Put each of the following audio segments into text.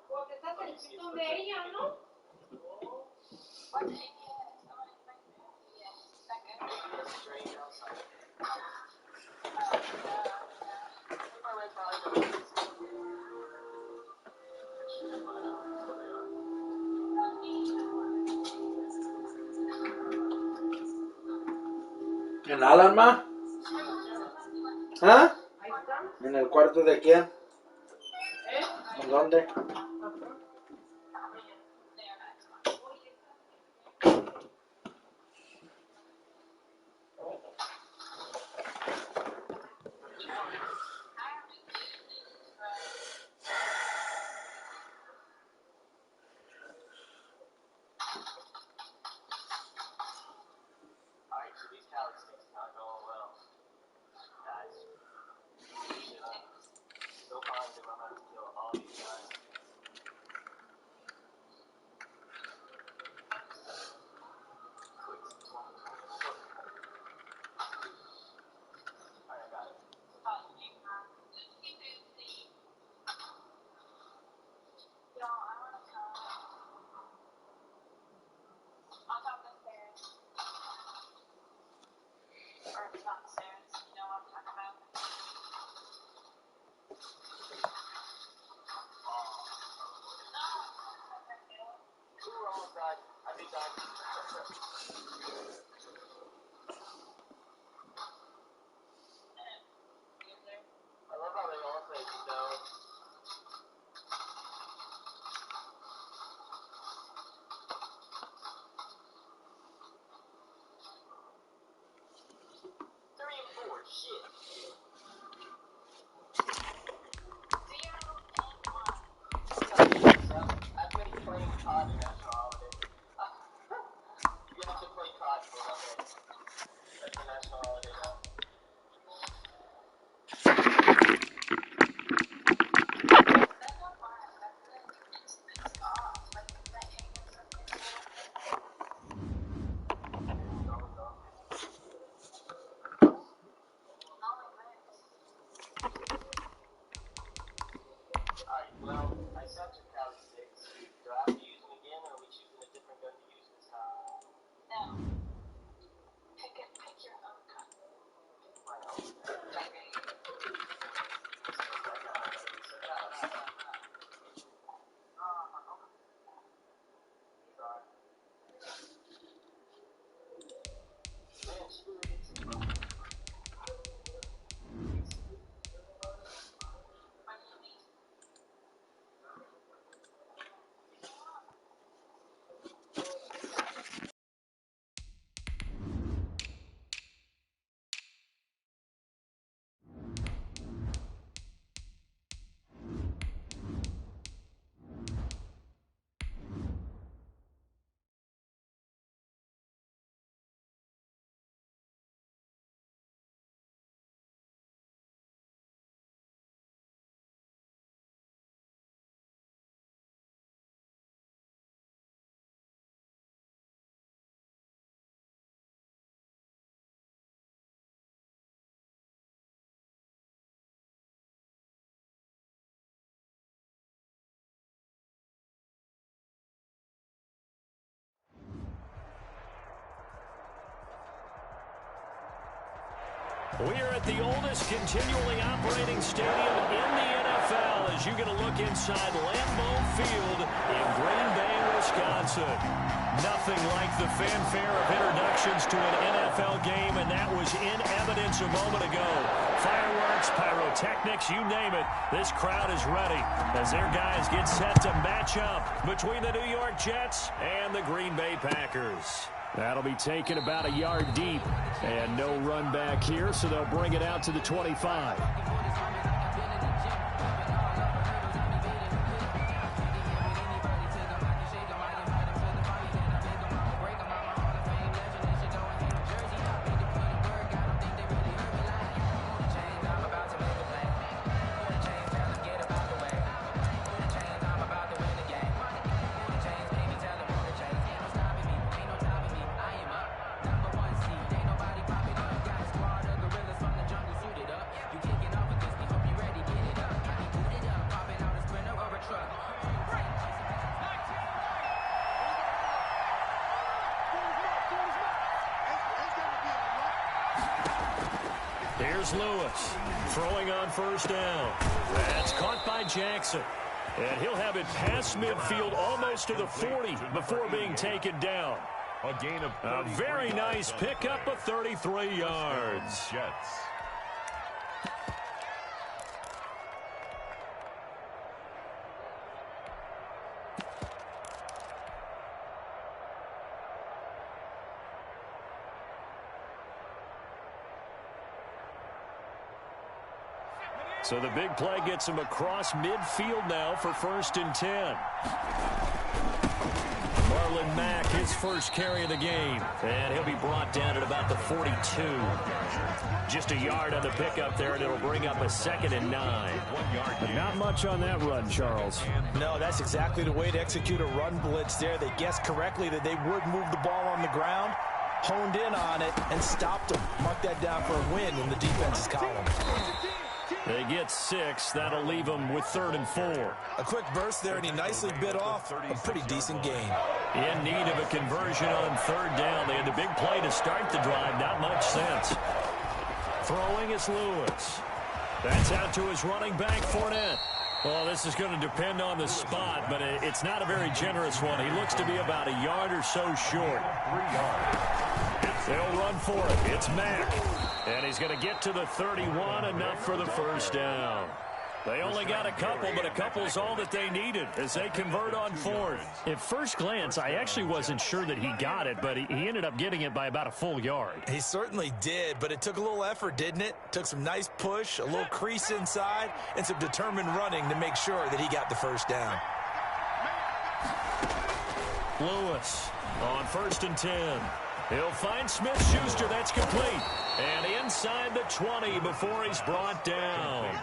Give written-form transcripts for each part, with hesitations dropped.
Porque está cerquita de ella, ¿no? ¿En Alarma? ¿Ah? Ahí está. ¿En el cuarto de quién? ¿En dónde? We are at the oldest continually operating stadium in the NFL as you get a look inside Lambeau Field in Green Bay, Wisconsin. Nothing like the fanfare of introductions to an NFL game, and that was in evidence a moment ago. Fireworks, pyrotechnics, you name it. This crowd is ready as their guys get set to match up between the New York Jets and the Green Bay Packers. That'll be taken about a yard deep, and no run back here, so they'll bring it out to the 25. Here's Lewis throwing on first down. That's caught by Jackson. And he'll have it past midfield almost to the 40 before being taken down. A gain of a very nice pickup of 33 yards. Jets. So the big play gets him across midfield now for 1st and 10. Marlon Mack, his first carry of the game. And he'll be brought down at about the 42. Just a yard on the pickup there, and it'll bring up a 2nd and 9. But not much on that run, Charles. No, that's exactly the way to execute a run blitz there. They guessed correctly that they would move the ball on the ground, honed in on it, and stopped them. Mark that down for a win in the defense's column. They get 6. That'll leave them with 3rd and 4. A quick burst there, and he nicely bit off a pretty decent gain. In need of a conversion on 3rd down. They had the big play to start the drive. Not much sense. Throwing is Lewis. That's out to his running back, Fournette. Well, this is going to depend on the spot, but it's not a very generous one. He looks to be about a yard or so short. 3 yards. They'll run for it. It's Mack. And he's going to get to the 31, enough for the first down. They only got a couple, but a couple's all that they needed as they convert on 4th. At first glance, I actually wasn't sure that he got it, but he ended up getting it by about a full yard. He certainly did, but it took a little effort, didn't it? Took some nice push, a little crease inside, and some determined running to make sure that he got the first down. Lewis on 1st and 10. He'll find Smith-Schuster. That's complete. And inside the 20 before he's brought down.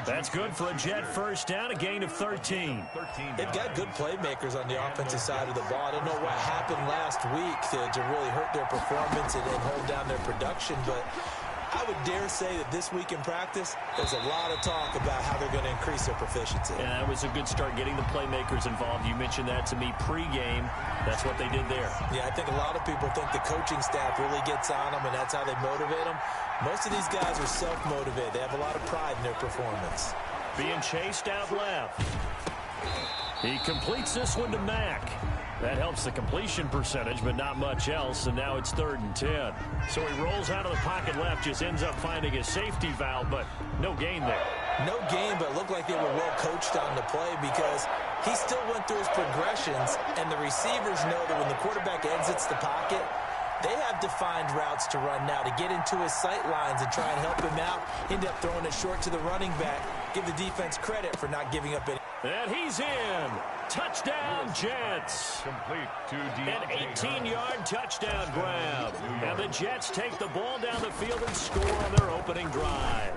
That's good for a Jet first down, a gain of 13. They've got good playmakers on the offensive side of the ball. I don't know what happened last week to really hurt their performance and hold down their production, but I would dare say that this week in practice, there's a lot of talk about how they're going to increase their proficiency. And that was a good start getting the playmakers involved. You mentioned that to me pregame. That's what they did there. Yeah, I think a lot of people think the coaching staff really gets on them, and that's how they motivate them. Most of these guys are self-motivated. They have a lot of pride in their performance. Being chased out left. He completes this one to Mack. That helps the completion percentage, but not much else, and now it's 3rd and 10. So he rolls out of the pocket left, just ends up finding a safety valve, but no gain there. No gain, but it looked like they were well coached on the play because he still went through his progressions, and the receivers know that when the quarterback exits the pocket, they have defined routes to run now to get into his sight lines and try and help him out. End up throwing it short to the running back. Give the defense credit for not giving up any. And he's in. Touchdown, Jets. Complete to An 18-yard touchdown grab. And the Jets take the ball down the field and score on their opening drive.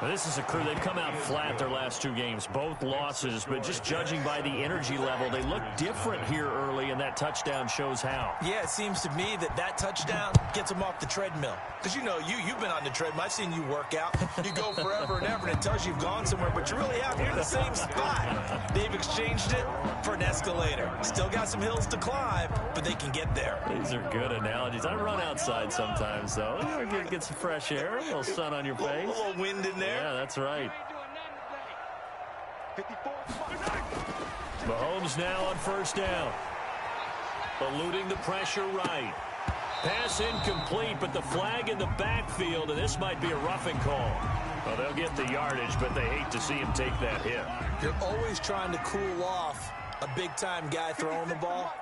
Well, this is a crew. They've come out flat their last 2 games, both losses, but just judging by the energy level, they look different here early, and that touchdown shows how. Yeah, it seems to me that touchdown gets them off the treadmill. Because, you've been on the treadmill. I've seen you work out. You go forever and ever, and it tells you you've gone somewhere, but you really have. You're in the same spot. They've exchanged it for an escalator. Still got some hills to climb, but they can get there. These are good analogies. I run outside sometimes, though. Get some fresh air, a little sun on your face. A little wind in there. Yeah, that's right. Mahomes now on first down. Eluding the pressure right. Pass incomplete, but the flag in the backfield, and this might be a roughing call. Well, they'll get the yardage, but they hate to see him take that hit. You're always trying to cool off a big-time guy throwing the ball,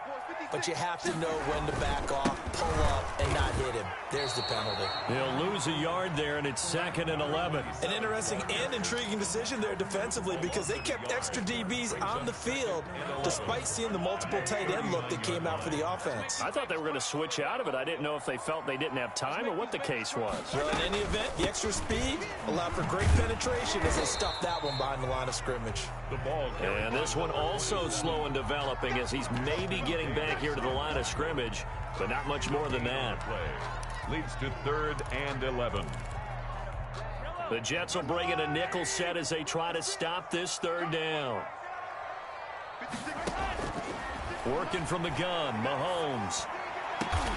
but you have to know when to back off, pull up, and not hit him. There's the penalty. They'll lose a yard there, and it's 2nd and 11. An interesting and intriguing decision there defensively because they kept extra DBs on the field despite seeing the multiple tight end look that came out for the offense. I thought they were going to switch out of it. I didn't know if they felt they didn't have time or what the case was. Well, in any event, the extra speed allowed for great penetration as they stuffed that one behind the line of scrimmage. And this one also slow in developing as he's maybe getting back here to the line of scrimmage, but not much more than that. Leads to 3rd and 11. The Jets will bring in a nickel set as they try to stop this 3rd down. Working from the gun, Mahomes.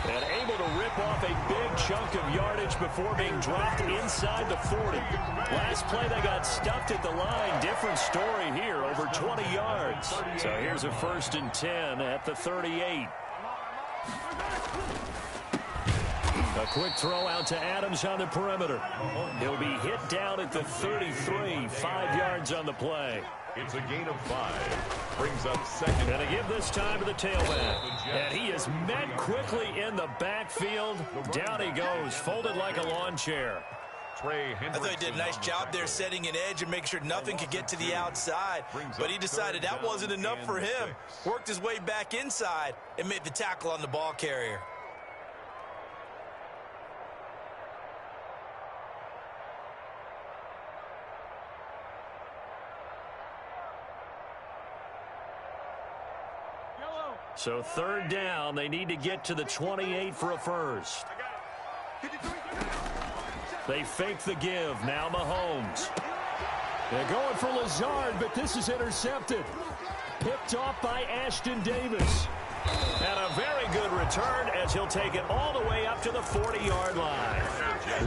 And able to rip off a big chunk of yardage before being dropped inside the 40. Last play, they got stuffed at the line. Different story here, over 20 yards. So here's a 1st and 10 at the 38. A quick throw out to Adams on the perimeter. He'll be hit down at the 33, 5 yards on the play. It's a gain of 5. Brings up 2nd. And to give this time to the tailback. And he is met quickly in the backfield. Down he goes, folded like a lawn chair. I thought he did a nice job there setting an edge and making sure nothing could get to the outside. But he decided that wasn't enough for him. Worked his way back inside and made the tackle on the ball carrier. So 3rd down, they need to get to the 28 for a first. They fake the give. Now Mahomes. They're going for Lazard, but this is intercepted. Picked off by Ashton Davis. And a very good return as he'll take it all the way up to the 40-yard line.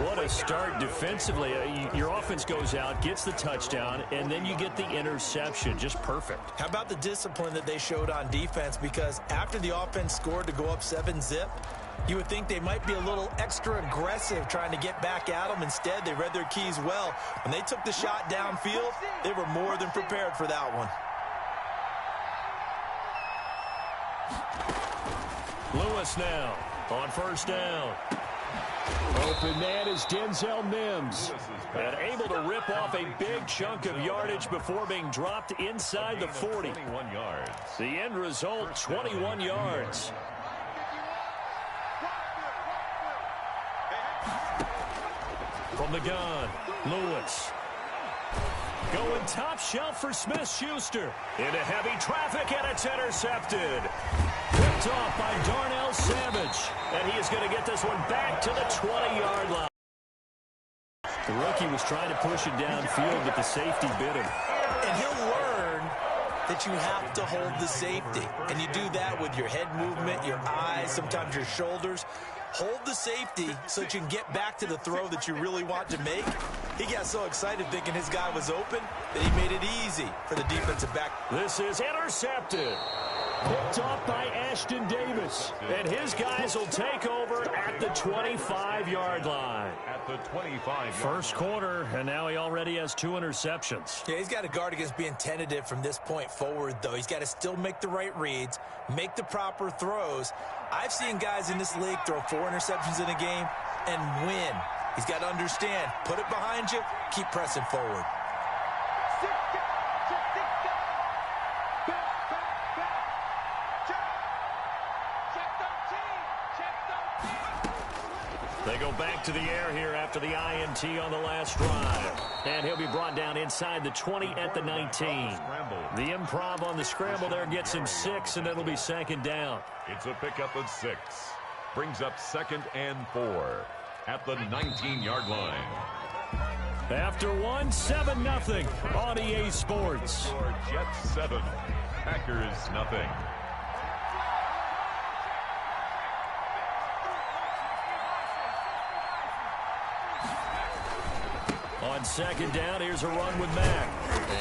What a start defensively. Your offense goes out, gets the touchdown, and then you get the interception. Just perfect. How about the discipline that they showed on defense? Because after the offense scored to go up 7-zip, you would think they might be a little extra aggressive trying to get back at them. Instead, they read their keys well. When they took the shot downfield, they were more than prepared for that one. Lewis now on first down. Open man is Denzel Mims. And able to rip off a big chunk of yardage before being dropped inside the 40. 21 yards. The end result, 21 yards. From the gun, Lewis. Going top shelf for Smith-Schuster. Into heavy traffic, and it's intercepted. Picked off by Darnell Savage. And he is going to get this one back to the 20-yard line. The rookie was trying to push it downfield, but the safety bit him. And he'll learn that you have to hold the safety. And you do that with your head movement, your eyes, sometimes your shoulders. Hold the safety so that you can get back to the throw that you really want to make. He got so excited thinking his guy was open that he made it easy for the defensive back. This is intercepted. Picked off by Ashton Davis. And his guys will take over at the 25-yard line. At the 25. First quarter, and now he already has 2 interceptions. Yeah, he's got to guard against being tentative from this point forward, though. He's got to still make the right reads, make the proper throws. I've seen guys in this league throw 4 interceptions in a game and win. He's got to understand, put it behind you, keep pressing forward. They go back to the air here after the INT on the last drive. And he'll be brought down inside the 20 at the 19. The improv on the scramble there gets him 6, and it'll be second down. It's a pickup of 6. Brings up 2nd and 4 at the 19-yard line. After 1, 7-0 on EA Sports. Jets 7, Packers nothing. On second down, here's a run with Mack.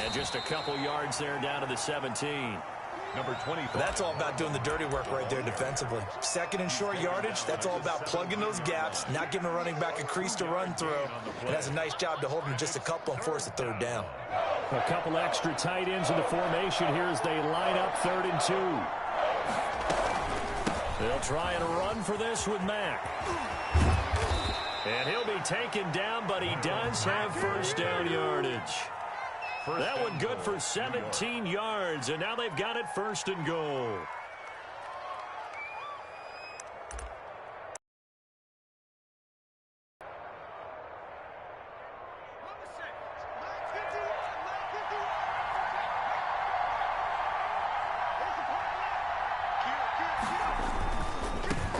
And just a couple yards there down to the 17. Number 25. That's all about doing the dirty work right there defensively. Second and short yardage, that's all about plugging those gaps, not giving a running back a crease to run through. It has a nice job to hold him just a couple and force a third down. A couple extra tight ends in the formation here as they line up 3rd and 2. They'll try and run for this with Mack. And he'll be taken down, but he does have first down yardage. That one good for 17 yards, and now they've got it 1st and goal.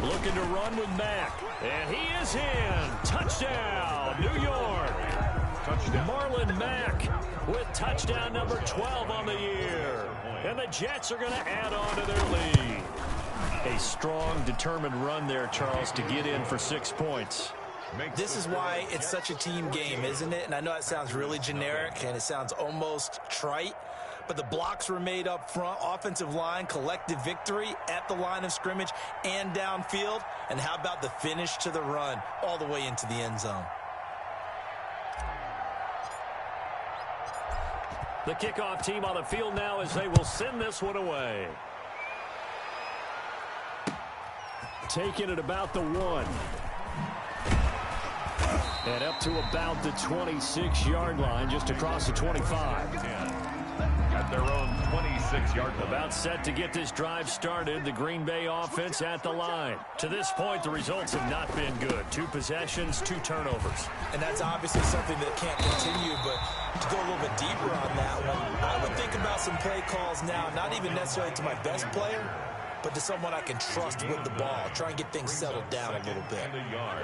Looking to run with Mack, and he is in. Touchdown, New York. Touchdown. Marlon Mack with touchdown number 12 on the year. And the Jets are going to add on to their lead. A strong, determined run there, Charles, to get in for 6 points. This is why it's such a team game, isn't it? And I know it sounds really generic, and it sounds almost trite. But the blocks were made up front, offensive line, collective victory at the line of scrimmage and downfield. And how about the finish to the run all the way into the end zone? The kickoff team on the field now as they will send this one away. Taking it about the 1. And up to about the 26-yard line, just across the 25. At their own 26-yard line. About set to get this drive started. The Green Bay offense at the line. To this point, the results have not been good. 2 possessions, 2 turnovers. And that's obviously something that can't continue, but to go a little bit deeper on that one, I would think about some play calls now, not even necessarily to my best player, but to someone I can trust with the ball. Try and get things settled down a little bit. And a yard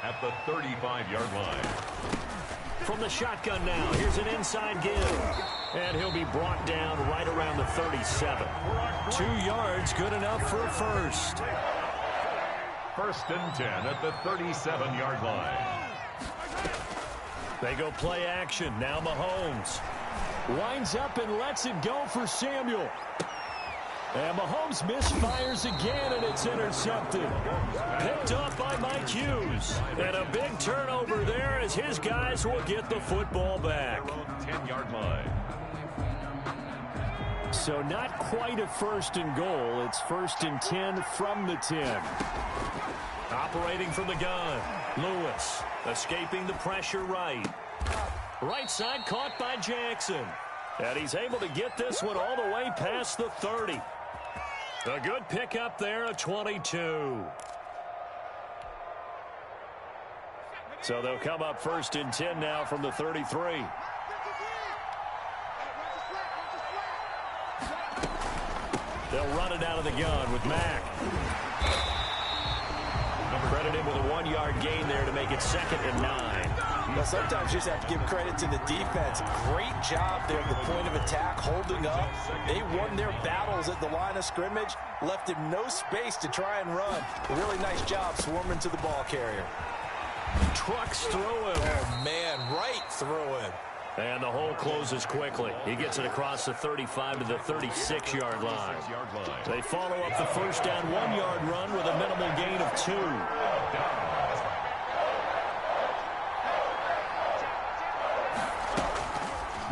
at the 35-yard line. From the shotgun now, here's an inside give. And he'll be brought down right around the 37. 2 yards, good enough for a first. 1st and 10 at the 37-yard line. They go play action. Now Mahomes winds up and lets it go for Samuel. And Mahomes misfires again, and it's intercepted. Picked up by Mike Hughes. And a big turnover there as his guys will get the football back. 10-yard line. So not quite a 1st and goal. It's 1st and 10 from the 10. Operating from the gun. Lewis escaping the pressure right. Right side caught by Jackson. And he's able to get this one all the way past the 30. A good pickup there of 22. So they'll come up 1st and 10 now from the 33. They'll run it out of the gun with Mack. Credited with a 1-yard gain there to make it 2nd and 9. Well, sometimes you just have to give credit to the defense. Great job there at the point of attack, holding up. They won their battles at the line of scrimmage, left him no space to try and run. A really nice job swarming to the ball carrier. Trucks through him. Oh, man, right through him. And the hole closes quickly. He gets it across the 35 to the 36-yard line. They follow up the first down 1-yard run with a minimal gain of 2.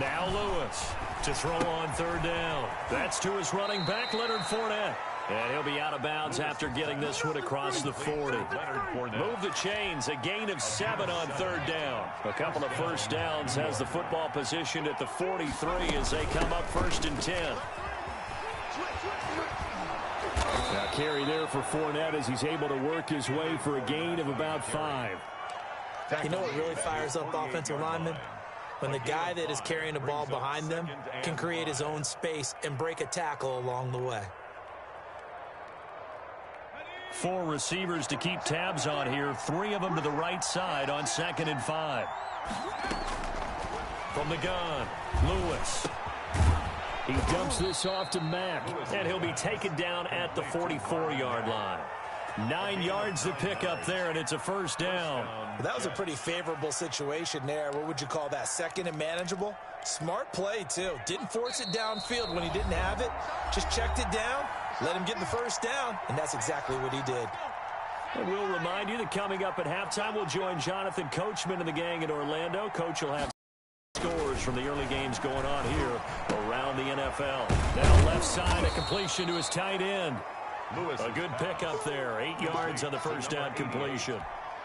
Now Lewis to throw on 3rd down. That's to his running back, Leonard Fournette. And he'll be out of bounds after getting this one across the 40. Move the chains, a gain of 7 on 3rd down. A couple of first downs has the football positioned at the 43 as they come up 1st and 10. Now carry there for Fournette as he's able to work his way for a gain of about 5. You know what really fires up offensive linemen? When the guy that is carrying the ball behind them can create his own space and break a tackle along the way. 4 receivers to keep tabs on here. 3 of them to the right side on 2nd and 5. From the gun, Lewis. He dumps this off to Mack. And he'll be taken down at the 44-yard line. 9 yards to pick up there, and it's a first down. That was a pretty favorable situation there. What would you call that? 2nd and manageable? Smart play, too. Didn't force it downfield when he didn't have it. Just checked it down, let him get the first down, and that's exactly what he did. And we'll remind you that coming up at halftime, we'll join Jonathan Coachman and the gang in Orlando. Coach will have scores from the early games going on here around the NFL. Now left side, a completion to his tight end. Lewis. A good pickup there. 8 yards on the first down completion.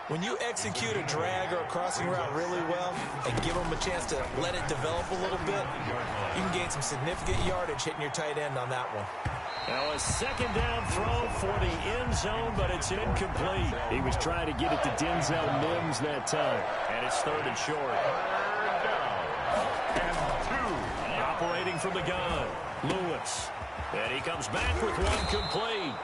When you execute a drag or a crossing route really well and give them a chance to let it develop a little bit, you can gain some significant yardage hitting your tight end on that one. Now a second down throw for the end zone, but it's incomplete. He was trying to get it to Denzel Mims that time. And it's 3rd and short. And 2. Operating from the gun, Lewis. And he comes back with 1 complete.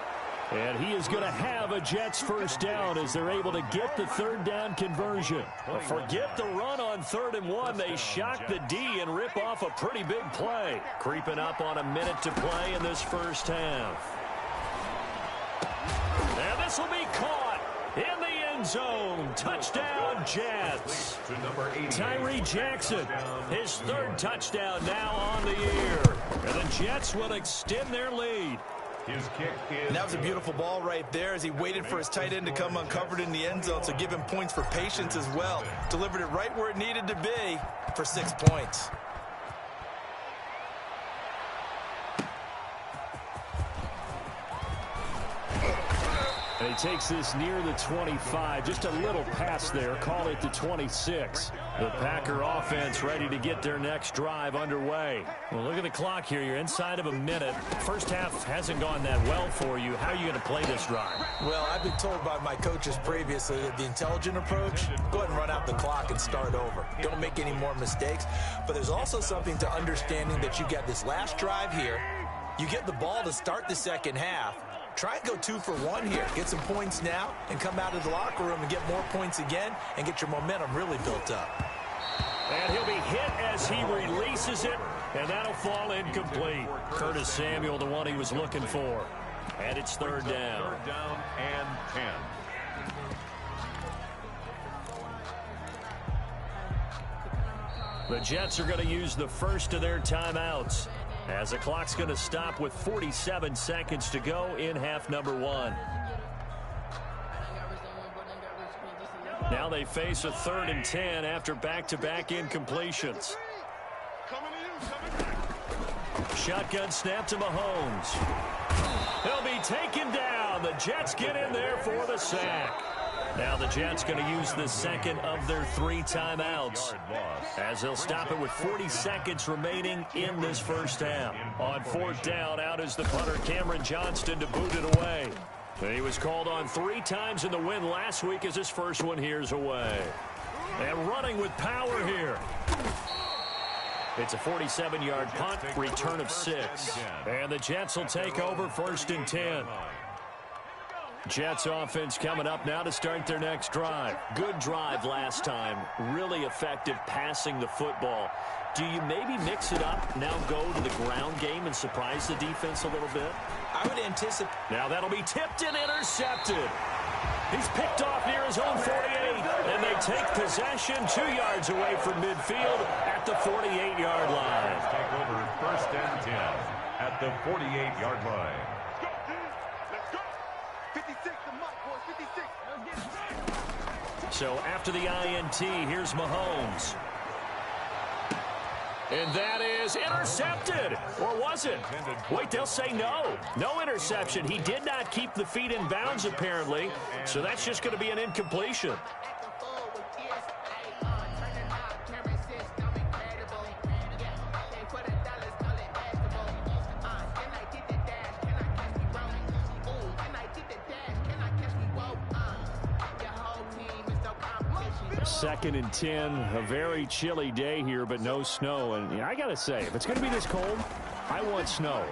And he is going to have a Jets first down as they're able to get the 3rd down conversion. Well, forget the run on 3rd and 1. They shock the D and rip off a pretty big play. Creeping up on a minute to play in this first half. And this will be caught in the end zone. Touchdown, Jets. Tyree Jackson, his 3rd touchdown now on the year. And the Jets will extend their lead. His kick is And that was a beautiful ball right there as he waited for his tight end to come uncovered in the end zone, so give him points for patience as well. Delivered it right where it needed to be for 6 points. And he takes this near the 25. Just a little pass there. Call it the 26. The Packer offense ready to get their next drive underway. Well, look at the clock here. You're inside of a minute. First half hasn't gone that well for you. How are you going to play this drive? Well, I've been told by my coaches previously that the intelligent approach, go ahead and run out the clock and start over. Don't make any more mistakes. But there's also something to understanding that you got this last drive here. You get the ball to start the second half. Try and go 2 for 1 here. Get some points now and come out of the locker room and get more points again and get your momentum really built up. And he'll be hit as he releases it, and that'll fall incomplete. Curtis Samuel, the one he was looking for. And it's 3rd down. 3rd down and 10. The Jets are going to use the first of their timeouts, as the clock's going to stop with 47 seconds to go in half number 1. Now they face a 3rd and 10 after back-to-back incompletions. Shotgun snap to Mahomes. He'll be taken down. The Jets get in there for the sack. Now the Jets going to use the second of their 3 timeouts, as they'll stop it with 40 seconds remaining in this first half. On 4th down, out is the punter Cameron Johnston to boot it away. He was called on 3 times in the win last week as his first one here's away. And running with power here. It's a 47-yard punt, return of 6. And the Jets will take over 1st and 10. Jets offense coming up now to start their next drive. Good drive last time. Really effective passing the football. Do you maybe mix it up, now go to the ground game and surprise the defense a little bit? I would anticipate. Now that'll be tipped and intercepted. He's picked off near his own 48, and they take possession 2 yards away from midfield at the 48-yard line. Take over 1st and 10 at the 48-yard line. So after the INT, here's Mahomes. And that is intercepted. Or was it? Wait, they'll say no. No interception. He did not keep the feet in bounds, apparently. So that's just going to be an incompletion. 2nd and 10. A very chilly day here, but no snow. And I got to say, if it's going to be this cold, I want snow.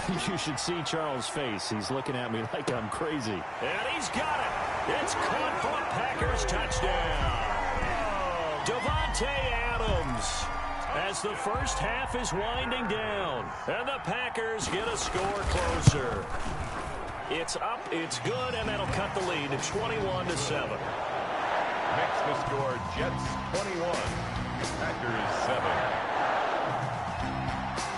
You should see Charles' face. He's looking at me like I'm crazy. And he's got it. It's caught for a Packers touchdown. Davante Adams, as the first half is winding down, and the Packers get a score closer. It's up, it's good, and that'll cut the lead to 21-7. Makes the score Jets 21, Packers 7.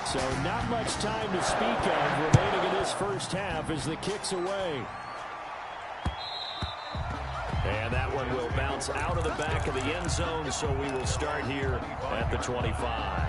So not much time to speak of remaining in this first half as the kick's away. And that one will bounce out of the back of the end zone, so we will start here at the 25.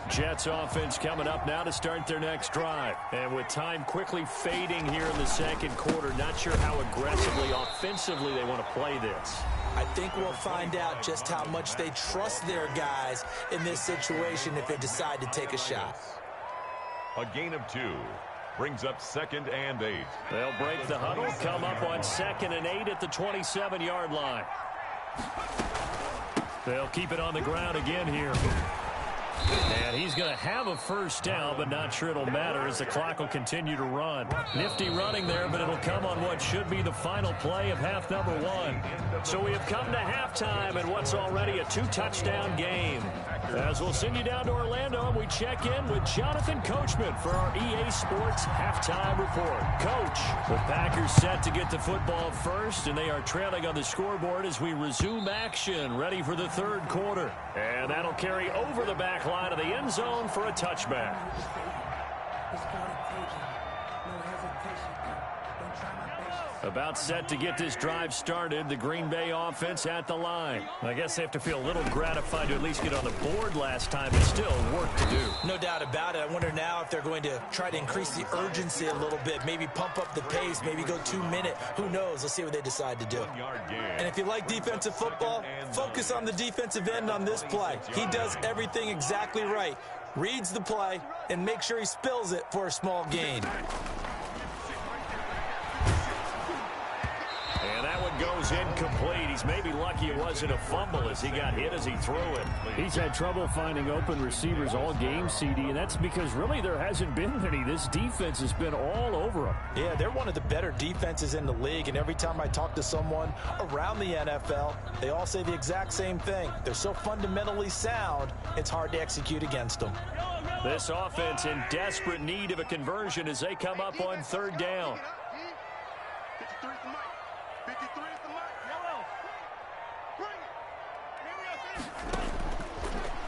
Jets offense coming up now to start their next drive. And with time quickly fading here in the second quarter, not sure how aggressively, offensively they want to play this. I think we'll find out just how much they trust their guys in this situation if they decide to take a shot. A gain of 2 brings up 2nd and 8. They'll break the huddle, come up on 2nd and 8 at the 27-yard line. They'll keep it on the ground again here. And he's going to have a first down, but not sure it'll matter as the clock will continue to run. Nifty running there, but it'll come on what should be the final play of half number 1. So we have come to halftime in what's already a 2-touchdown game. As we'll send you down to Orlando, and we check in with Jonathan Coachman for our EA Sports Halftime Report. Coach, the Packers set to get the football first, and they are trailing on the scoreboard as we resume action, ready for the third quarter. And that'll carry over the back line of the end zone for a touchback. About set to get this drive started, the Green Bay offense at the line. I guess they have to feel a little gratified to at least get on the board last time, but still work to do. No doubt about it. I wonder now if they're going to try to increase the urgency a little bit, maybe pump up the pace, maybe go 2-minute. Who knows? Let's see what they decide to do. And if you like defensive football, focus on the defensive end on this play. He does everything exactly right. Reads the play and make sure he spills it for a small gain. Goes incomplete. He's maybe lucky it wasn't a fumble as he got hit as he threw it. He's had trouble finding open receivers all game, CD, and that's because really there hasn't been any. This defense has been all over him. Yeah, they're one of the better defenses in the league, and every time I talk to someone around the NFL, they all say the exact same thing. They're so fundamentally sound, it's hard to execute against them. This offense in desperate need of a conversion as they come up on 3rd down.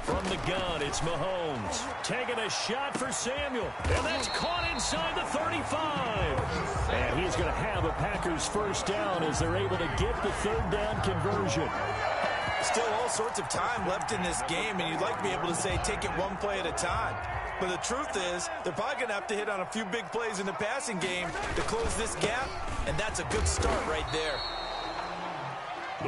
From the gun, it's Mahomes taking a shot for Samuel, and that's caught inside the 35. And he's going to have a Packers first down as they're able to get the 3rd down conversion. Still all sorts of time left in this game, and you'd like to be able to say take it one play at a time. But the truth is, they're probably going to have to hit on a few big plays in the passing game to close this gap, and that's a good start right there.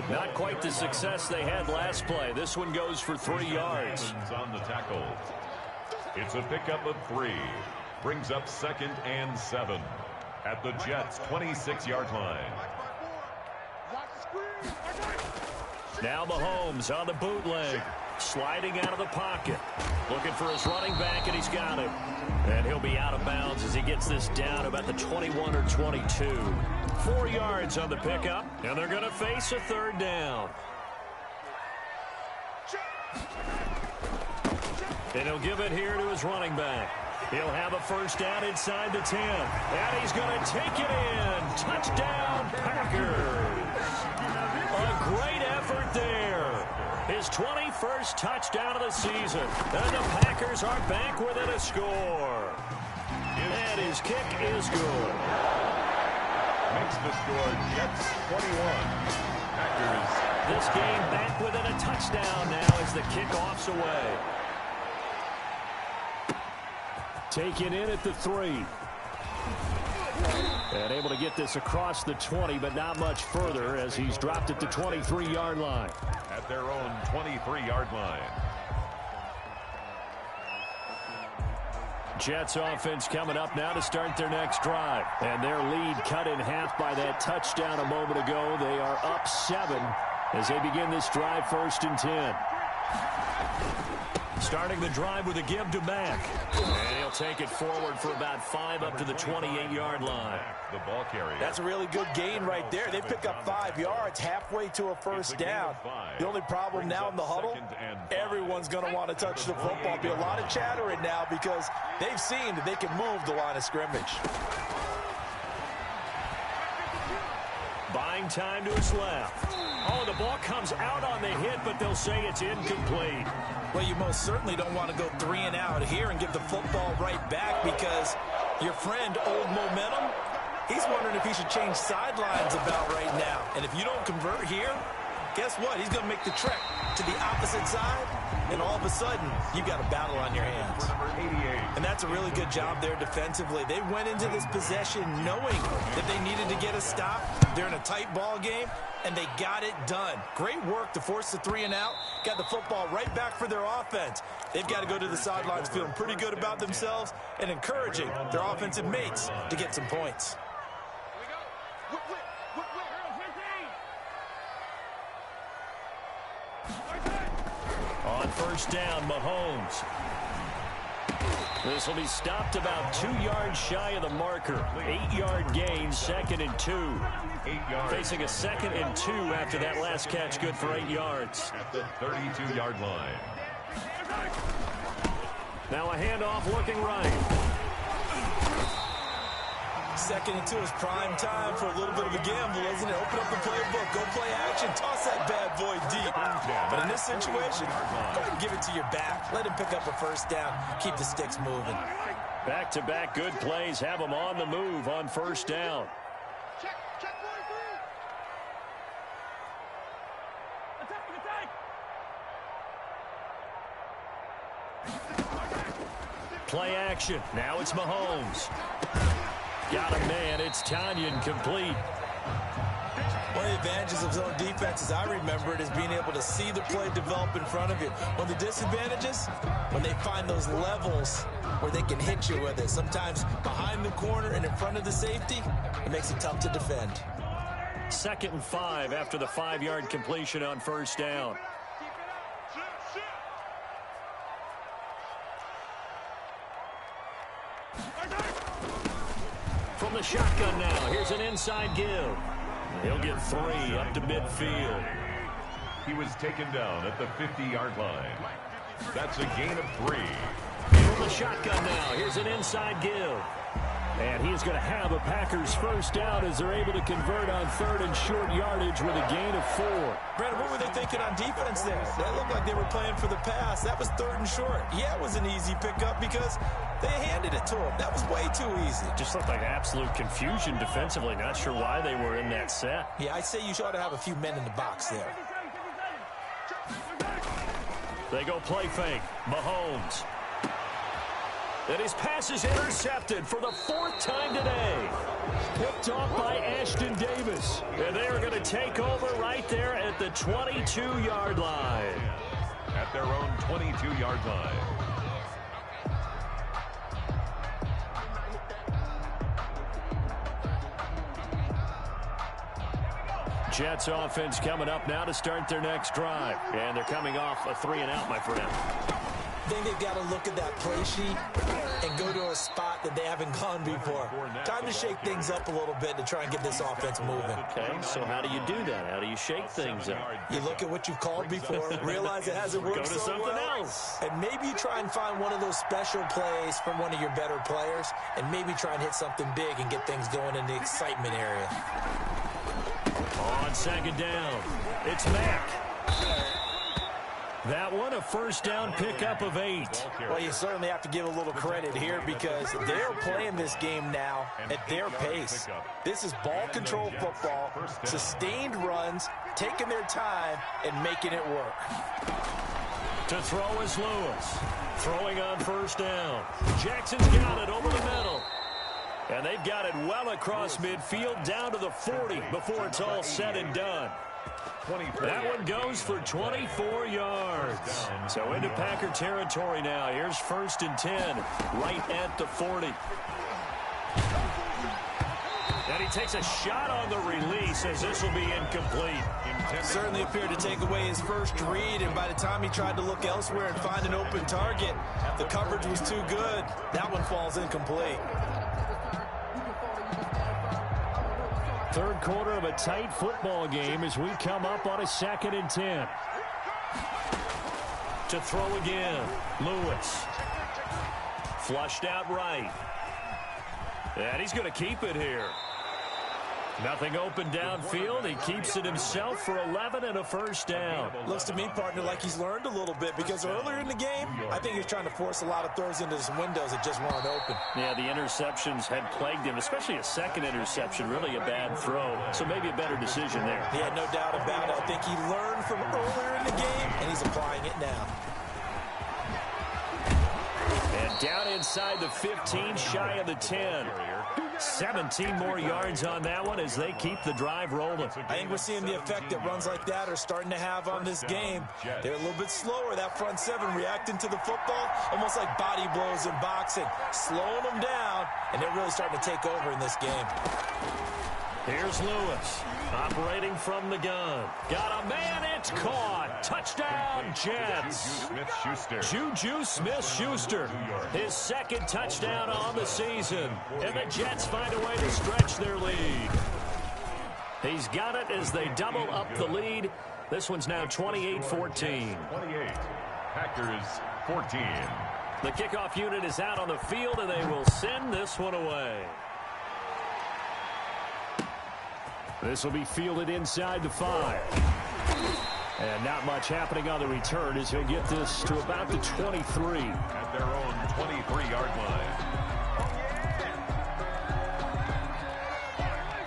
Not quite the success they had last play. This one goes for 3 yards. On the tackle. It's a pickup of 3. Brings up 2nd and 7 at the Jets' 26-yard line. Now Mahomes on the bootleg. Sliding out of the pocket. Looking for his running back, and he's got him. And he'll be out of bounds as he gets this down about the 21 or 22. 4 yards on the pickup, and they're going to face a 3rd down. And he'll give it here to his running back. He'll have a first down inside the 10. And he's going to take it in. Touchdown, Packers. A great effort there. His 21st touchdown of the season. And the Packers are back within a score. And his kick is good. Makes the score Jets 21. Packers. This game back within a touchdown now as the kickoff's away. Taken in at the 3. And able to get this across the 20, but not much further as he's dropped at the 23-yard line. At their own 23-yard line. Jets offense coming up now to start their next drive. And their lead cut in half by that touchdown a moment ago. They are up 7 as they begin this drive, 1st and 10. Starting the drive with a give to Mack. And he'll take it forward for about 5 up to the 28-yard line. The ball carrier. That's a really good gain right there. They pick up 5 yards halfway to a first down. The only problem now in the huddle, everyone's going to want to touch the football. Be a lot of chattering now because they've seen that they can move the line of scrimmage. Buying time to his left. Oh, the ball comes out on the hit, but they'll say it's incomplete. Well, you most certainly don't want to go 3 and out here and give the football right back because your friend, Old Momentum, he's wondering if he should change sidelines about right now. And if you don't convert here, guess what? He's going to make the trek to the opposite side, and all of a sudden, you've got a battle on your hands. And that's a really good job there defensively. They went into this possession knowing that they needed to get a stop. They're in a tight ball game, and they got it done. Great work to force the 3 and out. Got the football right back for their offense. They've got to go to the sidelines feeling pretty good about themselves and encouraging their offensive mates to get some points. On 1st down, Mahomes. This will be stopped about 2 yards shy of the marker. 8-yard gain, 2nd and 2. 8 yards. Facing a 2nd and 2 after that last catch, good for 8 yards. At the 32-yard line. Now a handoff looking right. 2nd and 2 is prime time for a little bit of a gamble, isn't it? Open up the playbook, go play action, toss that bad boy deep. But in this situation, go ahead and give it to your back. Let him pick up a 1st down, keep the sticks moving. Back-to-back good plays have them on the move on 1st down. Play action. Now it's Mahomes. Got a man. It's Tanyan complete. One of the advantages of zone defense, as I remember it, is being able to see the play develop in front of you. One of the disadvantages, when they find those levels where they can hit you with it. Sometimes behind the corner and in front of the safety, it makes it tough to defend. 2nd and 5 after the 5-yard completion on 1st down. From the shotgun now, here's an inside give. He'll get 3 up to midfield. He was taken down at the 50-yard line. That's a gain of 3. From the shotgun now, here's an inside give. And he's going to have a Packers 1st down as they're able to convert on 3rd and short yardage with a gain of 4. Brandon, what were they thinking on defense there? That looked like they were playing for the pass. That was 3rd and short. Yeah, it was an easy pickup because they handed it to him. That was way too easy. Just looked like absolute confusion defensively. Not sure why they were in that set. Yeah, I'd say you ought to have a few men in the box there. They go play fake. Mahomes. And his pass is intercepted for the 4th time today. Picked off by Ashton Davis. And they are going to take over right there at the 22-yard line. At their own 22-yard line. Jets offense coming up now to start their next drive. And they're coming off a 3 and out, my friend. I think they've got to look at that play sheet and go to a spot that they haven't gone before. Time to shake things up a little bit to try and get this offense moving. Okay, so how do you do that? How do you shake things up? You look at what you've called before, realize it hasn't worked Go to so something well, else. and maybe you try and find one of those special plays from one of your better players, and maybe try and hit something big and get things going in the excitement area. On 2nd down, it's Mack. That one, a 1st down pickup of 8. Well, you certainly have to give a little credit here because they're playing this game now at their pace. This is ball control football, sustained runs, taking their time, and making it work. To throw is Lewis. Throwing on 1st down. Jackson's got it over the middle. And they've got it well across midfield down to the 40 before it's all said and done. That one goes for 24 yards. So into Packer territory now. Here's 1st and 10, right at the 40. And he takes a shot on the release as this will be incomplete. Certainly appeared to take away his first read, and by the time he tried to look elsewhere and find an open target, the coverage was too good. That one falls incomplete. Third quarter of a tight football game as we come up on a 2nd and 10. To throw again, Lewis. Flushed out right. And he's going to keep it here. Nothing open downfield. He keeps it himself for 11 and a 1st down. Looks to me, partner, like he's learned a little bit, because earlier in the game, I think he was trying to force a lot of throws into his windows that just weren't open. Yeah, the interceptions had plagued him, especially a second interception, really a bad throw. So maybe a better decision there. Yeah, no doubt about it. I think he learned from earlier in the game, and he's applying it now. And down inside the 15, shy of the 10. 17 more yards on that one as they keep the drive rolling. I think we're seeing the effect that runs like that are starting to have on this game. They're a little bit slower, that front seven, reacting to the football, almost like body blows in boxing, slowing them down, and they're really starting to take over in this game. Here's Lewis, operating from the gun. Got a man, it's caught. Touchdown, Jets. Juju Smith-Schuster, his 2nd touchdown on the season. And the Jets find a way to stretch their lead. He's got it as they double up the lead. This one's now 28-14. 28, Packers 14. The kickoff unit is out on the field, and they will send this one away. This will be fielded inside the 5. And not much happening on the return as he'll get this to about the 23. At their own 23-yard line.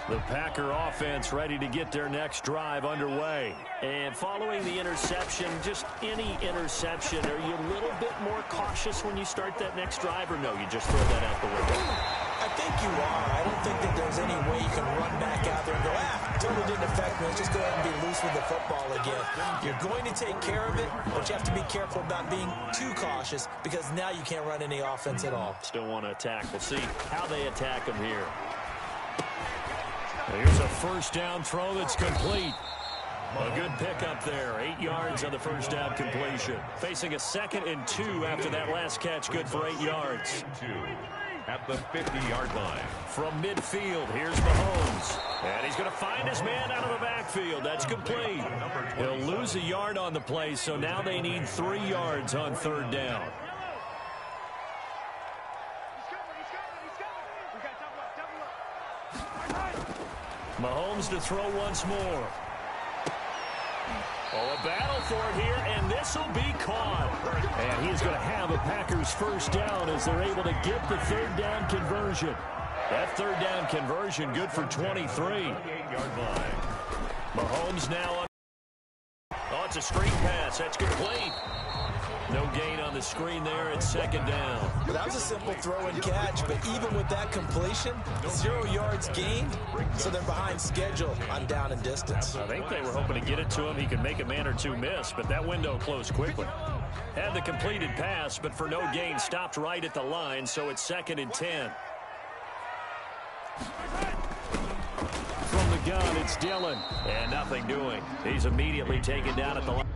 The Packer offense ready to get their next drive underway. And following the interception, just any interception, are you a little bit more cautious when you start that next drive, or no, you just throw that out the window? I think you are. I don't think that there's any way you can run back out there and go, totally didn't affect me. Let's just go ahead and be loose with the football again. You're going to take care of it, but you have to be careful about being too cautious, because now you can't run any offense at all. Still want to attack. We'll see how they attack him here. Here's a 1st down throw that's complete. A good pickup there. 8 yards on the 1st down completion. Facing a 2nd and 2 after that last catch. Good for 8 yards. At the 50-yard line. From midfield, here's Mahomes. And he's going to find his man out of the backfield. That's complete. He'll lose a yard on the play, so now they need 3 yards on 3rd down. Mahomes to throw once more. Oh, a battle for it here, and this will be caught. And he is going to have a Packers 1st down as they're able to get the 3rd down conversion. That 3rd down conversion good for 23. 28-yard line. Mahomes now on. Oh, it's a screen pass. That's complete. No gain on the screen there at 2nd down. Well, that was a simple throw and catch, but even with that completion, 0 yards gained, so they're behind schedule on down and distance. I think they were hoping to get it to him. He could make a man or two miss, but that window closed quickly. Had the completed pass, but for no gain, stopped right at the line, so it's 2nd and 10. From the gun, it's Dillon. And nothing doing. He's immediately taken down at the line.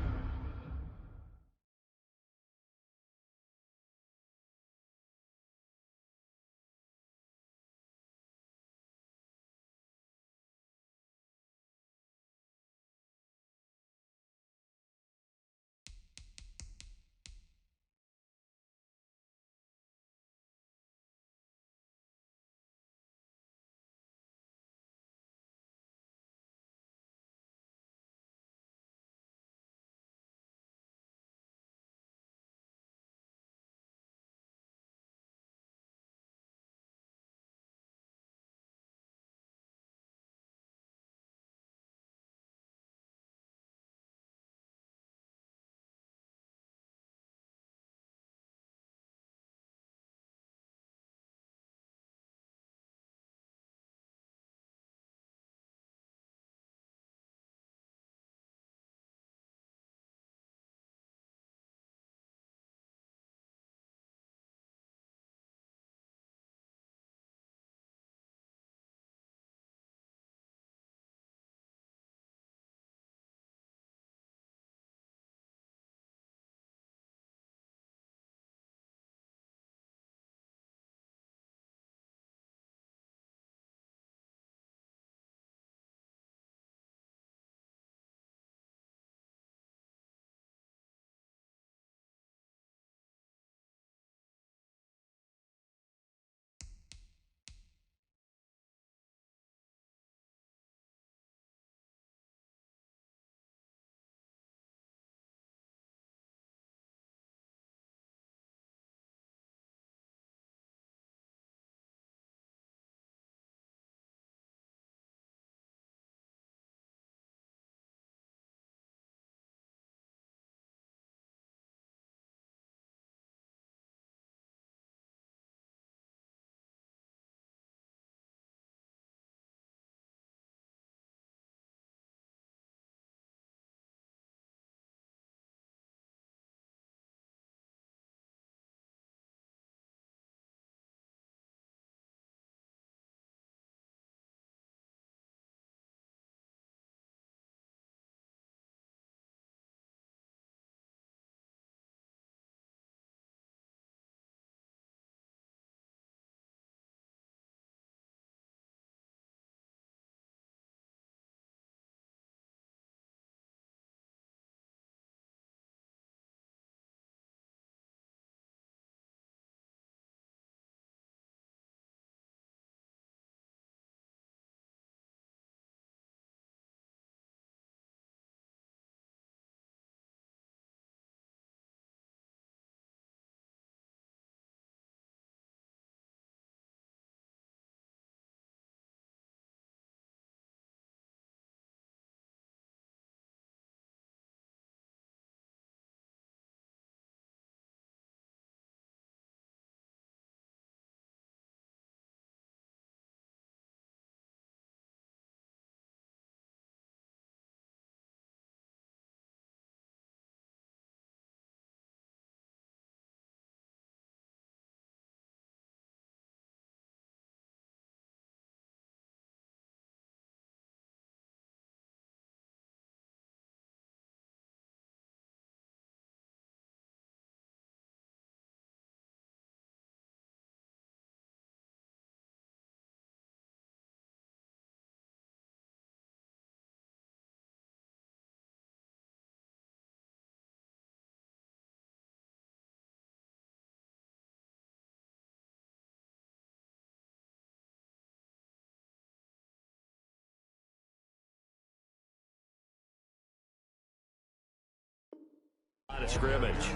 line of scrimmage.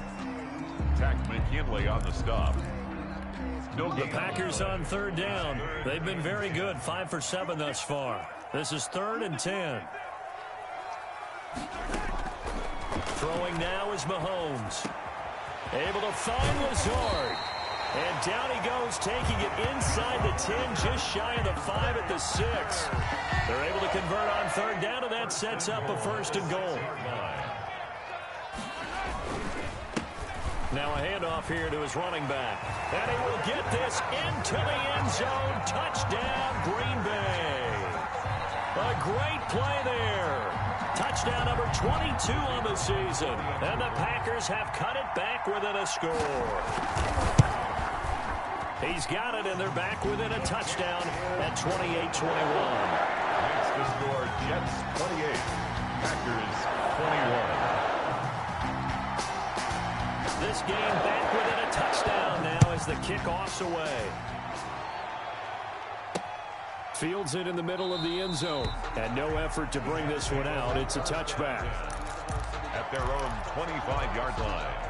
Tack McKinley on the stop. The Packers on third down. They've been very good, 5 for 7 thus far. This is 3rd and 10. Throwing now is Mahomes. Able to find Lazard. And down he goes, taking it inside the 10, just shy of the 5 at the 6. They're able to convert on third down, and that sets up a 1st and goal. Now a handoff here to his running back. And he will get this into the end zone. Touchdown, Green Bay. A great play there. Touchdown number 22 on the season. And the Packers have cut it back within a score. He's got it, and they're back within a touchdown at 28-21. Makes the score Jets 28, Packers 21. This game back within a touchdown now as the kickoff's away. Fields it in the middle of the end zone. And no effort to bring this one out. It's a touchback. At their own 25-yard line.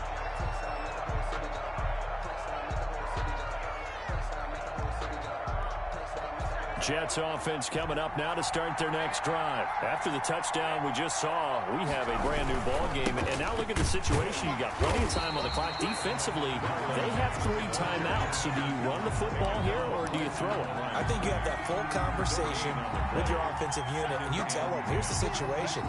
Jets offense coming up now to start their next drive. After the touchdown we just saw, we have a brand new ball game. And now look at the situation. You got plenty of time on the clock. Defensively, they have 3 timeouts. So do you run the football here or do you throw it? I think you have that full conversation with your offensive unit, and you tell them, here's the situation.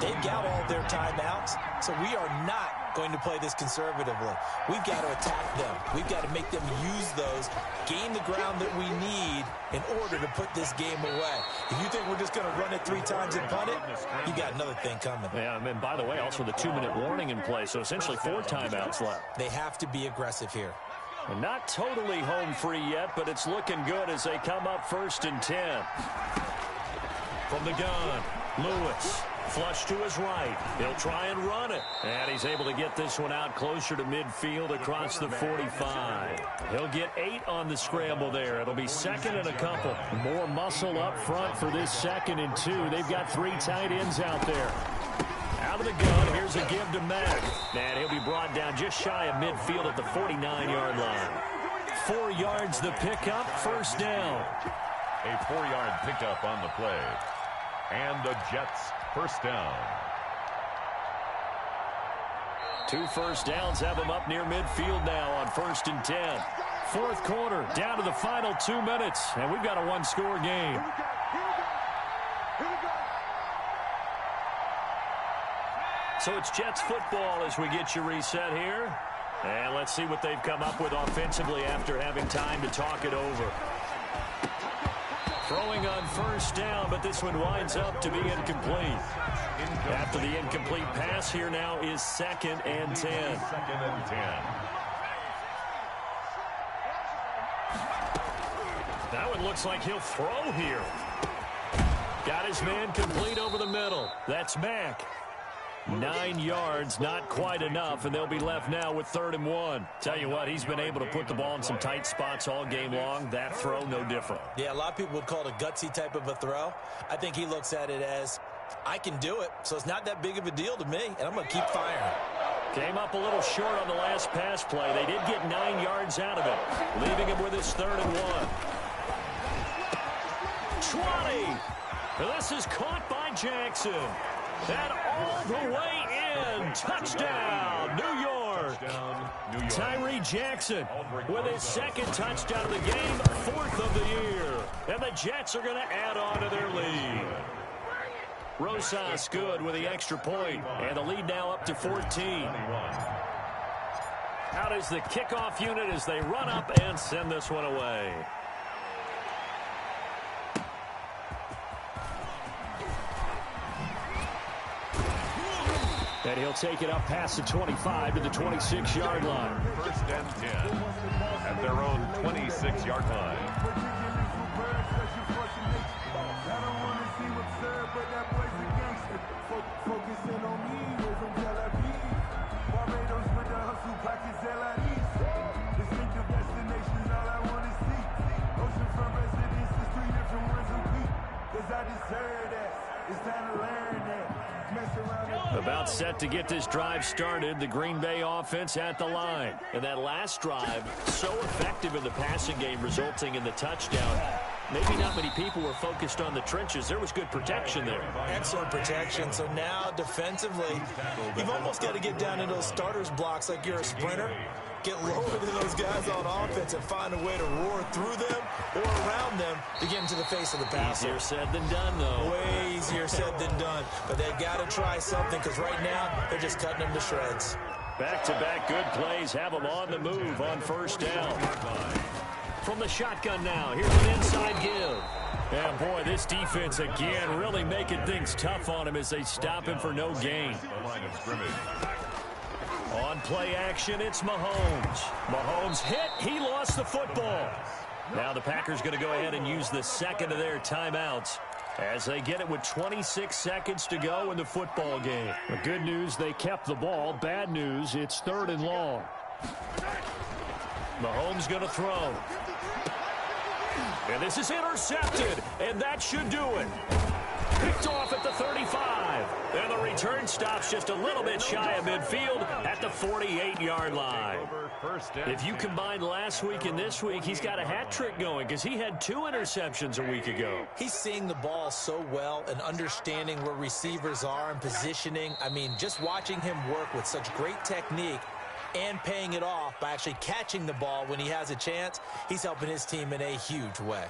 They've got all their timeouts, so we are not going to play this conservatively. We've got to attack them. We've got to make them use those, gain the ground that we need in order to put this game away. If you think we're just going to run it 3 times and punt it, you got another thing coming. Yeah, and by the way, also the 2-minute warning in play, so essentially 4 timeouts left. They have to be aggressive here. And not totally home free yet, but it's looking good as they come up 1st and 10. From the gun, Lewis. Flush to his right. He'll try and run it. And he's able to get this one out closer to midfield across the 45. He'll get 8 on the scramble there. It'll be 2nd and a couple. More muscle up front for this 2nd and 2. They've got 3 tight ends out there. Out of the gun, here's a give to Mack. And he'll be brought down just shy of midfield at the 49-yard line. 4 yards the pickup, 1st down. A 4-yard pickup on the play. And the Jets 1st down. 2 first downs have them up near midfield now on 1st and 10. 4th quarter, down to the final 2 minutes, and we've got a 1-score game. So it's Jets football as we get you reset here. And let's see what they've come up with offensively after having time to talk it over. Throwing on 1st down, but this one winds up to be incomplete. After the incomplete pass, here now is 2nd and 10. 2nd and 10. That one looks like he'll throw here. Got his man complete over the middle. That's Mack. 9 yards, not quite enough, and they'll be left now with 3rd and 1. Tell you what, he's been able to put the ball in some tight spots all game long. That throw, no different. Yeah, a lot of people would call it a gutsy type of a throw. I think he looks at it as, I can do it, so it's not that big of a deal to me, and I'm going to keep firing. Came up a little short on the last pass play. They did get 9 yards out of it, leaving him with his 3rd and 1. 20. This is caught by Jackson. And all the way in. Touchdown, New York. Tyree Jackson with his 2nd touchdown of the game, 4th of the year. And the Jets are going to add on to their lead. Rosas good with the extra point, and the lead now up to 14. Out is the kickoff unit as they run up and send this one away. And he'll take it up past the 25 to the 26-yard line. 1st and 10 at their own 26-yard line. About set to get this drive started. The Green Bay offense at the line. And that last drive, so effective in the passing game, resulting in the touchdown. Maybe not many people were focused on the trenches. There was good protection there. Excellent protection. So now, defensively, you've almost got to get down into those starters blocks like you're a sprinter. Get lower than those guys on offense and find a way to roar through them or around them to get into the face of the passer. Easier said than done, though. Way easier said than done. But they've got to try something because right now they're just cutting them to shreds. Back-to-back good plays have them on the move on first down. From the shotgun now, here's an inside give. And boy, this defense again really making things tough on him as they stop him for no gain. On play action, it's Mahomes. Mahomes hit. He lost the football. Now the Packers going to go ahead and use the second of their timeouts as they get it with 26 seconds to go in the football game. The good news, they kept the ball. Bad news, it's 3rd and long. Mahomes going to throw. And this is intercepted, and that should do it. Picked off at the 35. And the return stops just a little bit shy of midfield at the 48-yard line. If you combine last week and this week, he's got a hat trick going because he had 2 interceptions a week ago. He's seeing the ball so well and understanding where receivers are and positioning. I mean, just watching him work with such great technique and paying it off by actually catching the ball when he has a chance, he's helping his team in a huge way.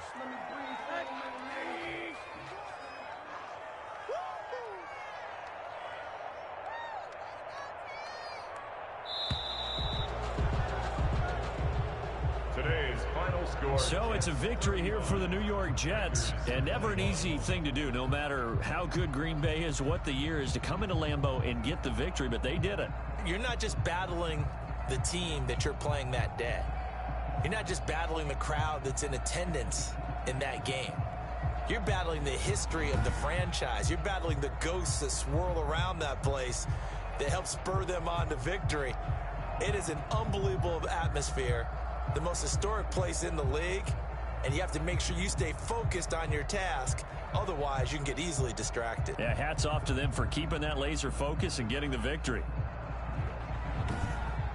So it's a victory here for the New York Jets, and never an easy thing to do, no matter how good Green Bay is, what the year is, to come into Lambeau and get the victory, but they did it. You're not just battling the team that you're playing that day. You're not just battling the crowd that's in attendance in that game. You're battling the history of the franchise. You're battling the ghosts that swirl around that place that help spur them on to victory. It is an unbelievable atmosphere. The most historic place in the league, and you have to make sure you stay focused on your task. Otherwise, you can get easily distracted. Yeah, hats off to them for keeping that laser focus and getting the victory.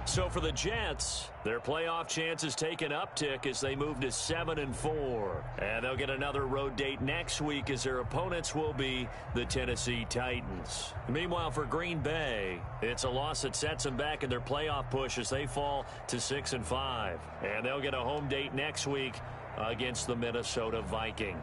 So for the Jets, their playoff chances take an uptick as they move to 7-4. And they'll get another road date next week as their opponents will be the Tennessee Titans. Meanwhile, for Green Bay, it's a loss that sets them back in their playoff push as they fall to 6-5. And they'll get a home date next week against the Minnesota Vikings.